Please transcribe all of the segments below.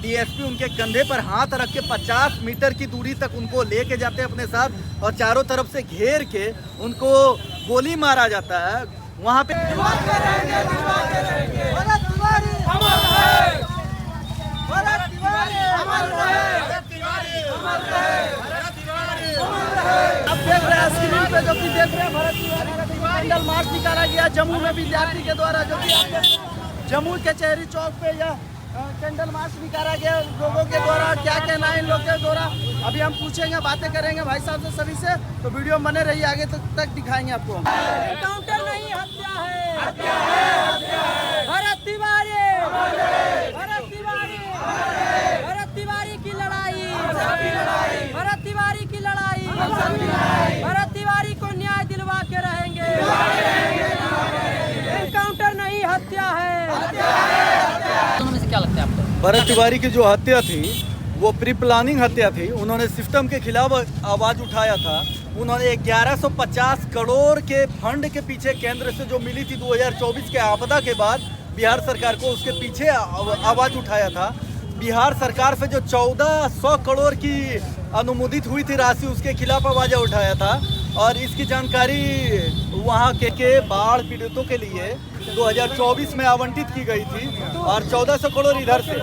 DSP उनके कंधे पर हाथ रख के 50 मीटर की दूरी तक उनको लेके जाते हैं अपने साथ और चारों तरफ से घेर के उनको गोली मारा जाता है। वहाँ पे अब देख रहे हैं स्क्रीन पे जो कि देख रहे हैं भारत तिवारी का कैंडल मार्च निकाला गया जम्मू में विद्यार्थी के द्वारा, जो कि जम्मू के चेहरी चौक पे यह कैंडल मार्च निकाला गया लोगों के द्वारा। क्या कहना है इन लोगों के द्वारा अभी हम पूछेंगे, बातें करेंगे भाई साहब से सभी से, तो वीडियो बने रहिए, आगे तक दिखाएंगे आपको। एनकाउंटर नहीं, हत्या है, हत्या है, हत्या है। भारत तिवारी, भारत तिवारी, भारत तिवारी की लड़ाई, भारत तिवारी की लड़ाई, भारत तिवारी को न्याय दिलवा के रहेंगे। एनकाउंटर नहीं, हत्या है। में से क्या लगता है आपको? भरत तिवारी की जो हत्या थी वो प्री प्लानिंग हत्या थी। उन्होंने सिस्टम के खिलाफ आवाज़ उठाया था। उन्होंने 1150 करोड़ के फंड के पीछे केंद्र से जो मिली थी 2024 के आपदा के बाद बिहार सरकार को, उसके पीछे आवाज़ उठाया था। बिहार सरकार से जो 1400 करोड़ की अनुमोदित हुई थी राशि, उसके खिलाफ आवाज़ उठाया था। और इसकी जानकारी वहाँ के बाढ़ पीड़ितों के लिए 2024 में आवंटित की गई थी और 1400 करोड़ इधर से,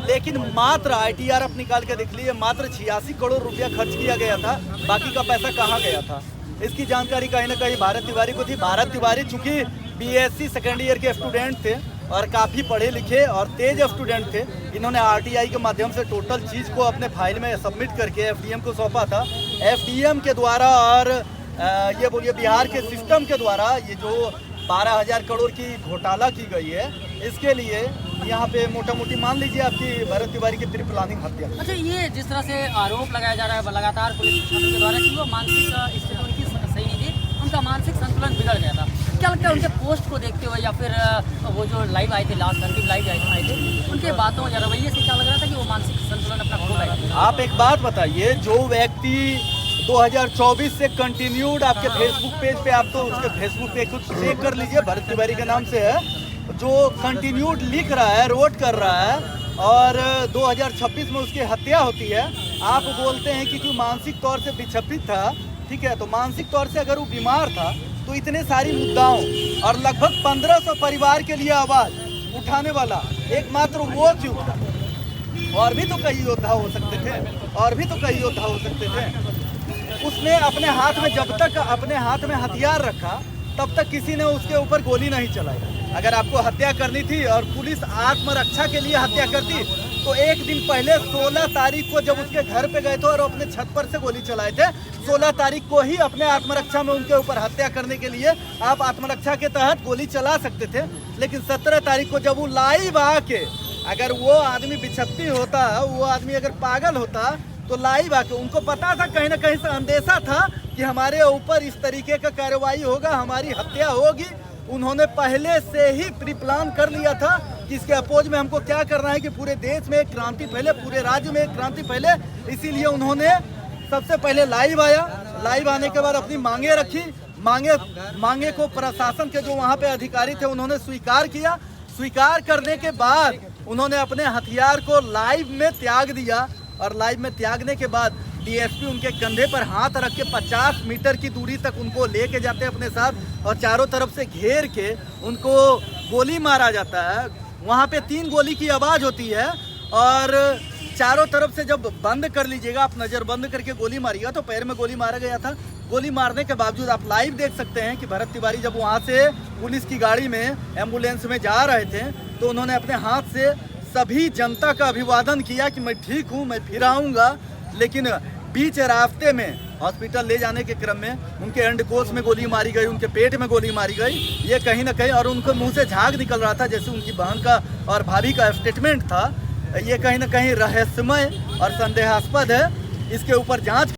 लेकिन मात्र ITR आप निकाल के देख लीजिए, मात्र 86 करोड़ रुपया खर्च किया गया था। बाकी का पैसा कहाँ गया था, इसकी जानकारी कहीं ना कहीं भारत तिवारी को थी। भारत तिवारी चूँकि BSc सेकेंड ईयर के स्टूडेंट थे और काफ़ी पढ़े लिखे और तेज स्टूडेंट थे, इन्होंने RTI के माध्यम से टोटल चीज़ को अपने फाइल में सबमिट करके FDM को सौंपा था। FDM के द्वारा और ये बोलिए बिहार के सिस्टम के द्वारा ये जो 12,000 करोड़ की घोटाला की गई है, इसके लिए यहाँ पे मोटा मोटी मान लीजिए आपकी भरत तिवारी की प्री प्लानिंग हत्या। अच्छा, ये जिस तरह से आरोप लगाया जा रहा है लगातार पुलिस प्रशासन के द्वारा कि वो मानसिक स्थिति उनकी सही नहीं थी, उनका मानसिक संतुलन बिगड़ गया था, क्या लगता है उनके पोस्ट को देखते हुए या फिर वो जो लाइव आए थे लास्ट अंतिम लाइव आए थे, उनके बातों या रवैये से क्या लग रहा था कि वो मानसिक संतुलन अपना खो गए? आप एक बात बताइए, जो व्यक्ति 2024 से कंटिन्यूड आपके फेसबुक पेज पे, आप तो उसके फेसबुक पे कुछ चेक कर लीजिए, भरत तिवारी के नाम से है, जो कंटिन्यूड लिख रहा है, रोट कर रहा है और 2026 में उसकी हत्या होती है। आप बोलते हैं कि क्यों मानसिक तौर से विक्षेपित था, ठीक है, तो मानसिक तौर से अगर वो बीमार था तो इतने सारी मुद्दाओं और लगभग 1500 परिवार के लिए आवाज़ उठाने वाला एकमात्र वो क्यों था? और भी तो कई योद्धा हो सकते थे, और भी तो कई योद्धा हो सकते थे। उसने अपने हाथ में, जब तक अपने हाथ में हथियार रखा तब तक किसी ने उसके ऊपर गोली नहीं चलाई। अगर आपको हत्या करनी थी और पुलिस आत्मरक्षा के लिए हत्या करती तो एक दिन पहले 16 तारीख को जब उसके घर पे गए थे और अपने छत पर से गोली चलाए थे, 16 तारीख को ही अपने आत्मरक्षा में उनके ऊपर हत्या करने के लिए आप आत्मरक्षा के तहत गोली चला सकते थे। लेकिन 17 तारीख को जब वो लाइव आके, अगर वो आदमी विक्षिप्त होता, वो आदमी अगर पागल होता तो लाइव आके, उनको पता था, कहीं ना कहीं से अंदेशा था कि हमारे ऊपर इस तरीके का कार्रवाई होगा, हमारी हत्या होगी। उन्होंने पहले से ही प्री प्लान कर लिया था कि इसके अपोज में हमको क्या करना है कि पूरे देश में एक क्रांति फैले, पूरे राज्य में एक क्रांति फैले। इसीलिए उन्होंने सबसे पहले लाइव आया, लाइव आने के बाद अपनी मांगे रखी, मांगे को प्रशासन के जो वहाँ पे अधिकारी थे उन्होंने स्वीकार किया। स्वीकार करने के बाद उन्होंने अपने हथियार को लाइव में त्याग दिया और लाइव में त्यागने के बाद डीएसपी उनके कंधे पर हाथ रख के 50 मीटर की दूरी तक उनको लेके जाते हैं अपने साथ और चारों तरफ से घेर के उनको गोली मारा जाता है। वहाँ पे 3 गोली की आवाज़ होती है और चारों तरफ से जब बंद कर लीजिएगा, आप नज़र बंद करके गोली मारिएगा तो पैर में गोली मारा गया था। गोली मारने के बावजूद आप लाइव देख सकते हैं कि भरत तिवारी जब वहाँ से पुलिस की गाड़ी में, एम्बुलेंस में जा रहे थे तो उन्होंने अपने हाथ से सभी जनता का अभिवादन किया कि मैं ठीक हूँ, मैं फिर आऊँगा। लेकिन बीच रास्ते में हॉस्पिटल ले जाने के क्रम में उनके अंडकोश में गोली मारी गई, उनके पेट में गोली मारी गई। ये कहीं ना कहीं, और उनके मुंह से झाग निकल रहा था, जैसे उनकी बहन का और भाभी का स्टेटमेंट था। ये कहीं ना कहीं रहस्यमय और संदेहास्पद है। इसके ऊपर जांच